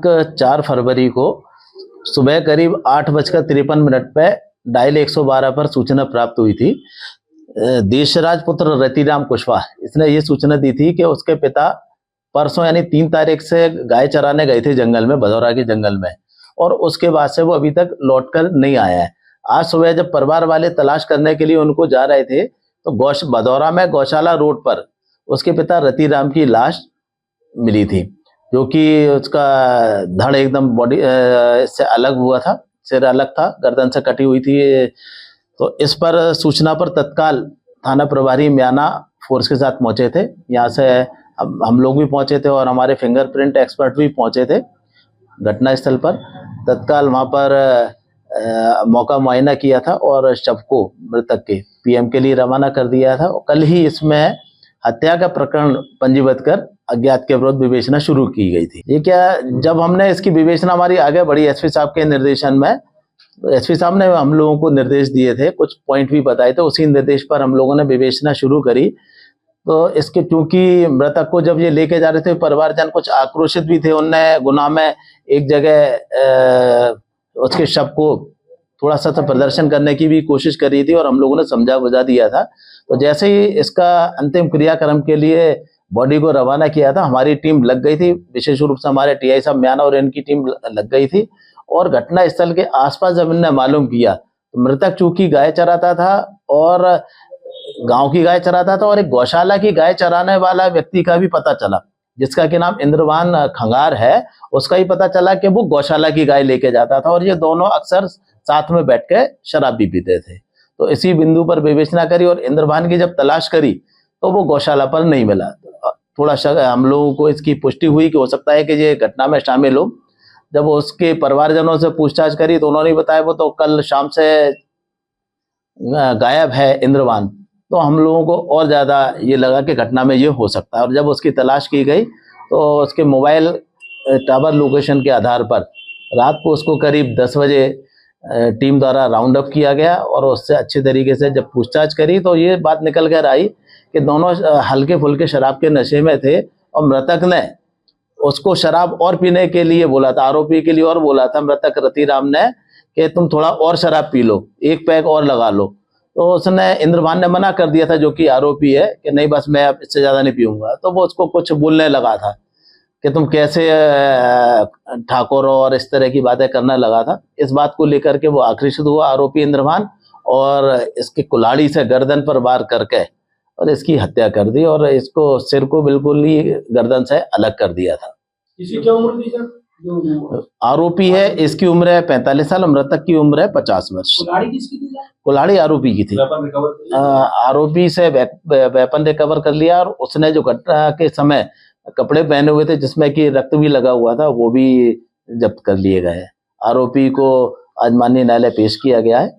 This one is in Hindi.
4 फरवरी को सुबह करीब 8:53 पे डायल 112 पर सूचना प्राप्त हुई थी। देशराज पुत्र रतिराम कुशवाहा इसने ये सूचना दी थी कि उसके पिता परसों यानी 3 तारीख से गाय चराने गए थे जंगल में, भदौरा के जंगल में, और उसके बाद से वो अभी तक लौटकर नहीं आया है। आज सुबह जब परिवार वाले तलाश करने के लिए उनको जा रहे थे तो भदौरा में गौशाला रोड पर उसके पिता रतिराम की लाश मिली थी, जो कि उसका धड़ एकदम बॉडी से अलग हुआ था, सिर अलग था, गर्दन से कटी हुई थी। तो इस पर सूचना पर तत्काल थाना प्रभारी म्याना फोर्स के साथ पहुंचे थे। यहाँ से हम लोग भी पहुंचे थे और हमारे फिंगरप्रिंट एक्सपर्ट भी पहुंचे थे घटना स्थल पर। तत्काल वहाँ पर मौका मुआयना किया था और शव को मृतक के पीएम के लिए रवाना कर दिया था। कल ही इसमें हत्या का प्रकरण पंजीबद्ध कर अज्ञात के विरुद्ध विवेचना शुरू की गई थी। ये क्या, जब हमने इसकी विवेचना हमारी आगे बढ़ी एसपी साहब के निर्देशन में, एसपी साहब ने हम लोगों को निर्देश दिए थे, कुछ पॉइंट भी बताए थे, उसी निर्देश पर हम लोगों ने विवेचना शुरू करी। तो इसके क्योंकि मृतक को जब ये लेके जा रहे थे परिवारजन कुछ आक्रोशित भी थे, उनने गुनाह में एक जगह उसके शव को थोड़ा सा तो प्रदर्शन करने की भी कोशिश करी थी और हम लोगों ने समझा बुझा दिया था। तो जैसे ही इसका अंतिम क्रियाक्रम के लिए बॉडी को रवाना किया था, हमारी टीम लग गई थी, विशेष रूप से हमारे टीआई साहब म्याना और इनकी टीम लग गई थी। और घटना स्थल के आसपास जब इन्होंने मालूम किया तो मृतक चूंकि गाय चराता था और गांव की गाय चराता था, और एक गौशाला की गाय चराने वाला व्यक्ति का भी पता चला, जिसका कि नाम इंद्रवान खंगार है। उसका ही पता चला कि वो गौशाला की गाय लेके जाता था और ये दोनों अक्सर साथ में बैठ के शराब भी पीते थे। तो इसी बिंदु पर विवेचना करी और इंद्रवान की जब तलाश करी तो वो गौशाला पर नहीं मिला। थोड़ा हम लोगों को इसकी पुष्टि हुई कि हो सकता है कि ये घटना में शामिल हो। जब उसके परिवारजनों से पूछताछ करी तो उन्होंने बताया वो तो कल शाम से गायब है इंद्रवान। तो हम लोगों को और ज़्यादा ये लगा कि घटना में ये हो सकता है। और जब उसकी तलाश की गई तो उसके मोबाइल टावर लोकेशन के आधार पर रात को उसको करीब 10 बजे टीम द्वारा राउंड अप किया गया और उससे अच्छे तरीके से जब पूछताछ करी तो ये बात निकल कर आई कि दोनों हल्के फुल्के शराब के नशे में थे और मृतक ने उसको शराब और पीने के लिए बोला था, आरोपी के लिए और बोला था मृतक रतिराम ने कि तुम थोड़ा और शराब पी लो, एक पैक और लगा लो। तो उसने इंद्रवान ने मना कर दिया था, जो कि आरोपी है, कि नहीं बस मैं अब इससे ज़्यादा नहीं पीऊँगा। तो वो उसको कुछ बोलने लगा था कि तुम कैसे ठाकुर और इस तरह की बातें करने लगा था। इस बात को लेकर के वो आक्रोशित हुआ आरोपी इंद्रवान और इसके कुल्हाड़ी से गर्दन पर वार करके और इसकी हत्या कर दी और इसको सिर को बिल्कुल ही गर्दन से अलग कर दिया था। इसकी क्या उम्र थी सर? आरोपी है, इसकी उम्र है 45 साल, मृतक की उम्र है 50 वर्ष। कुल्हाड़ी किसकी थी? कुल्हाड़ी आरोपी की थी। आरोपी से वेपन रिकवर कर लिया और उसने जो घटना के समय कपड़े पहने हुए थे जिसमें कि रक्त भी लगा हुआ था वो भी जब्त कर लिए गए। आरोपी को आज माननीय न्यायालय पेश किया गया है।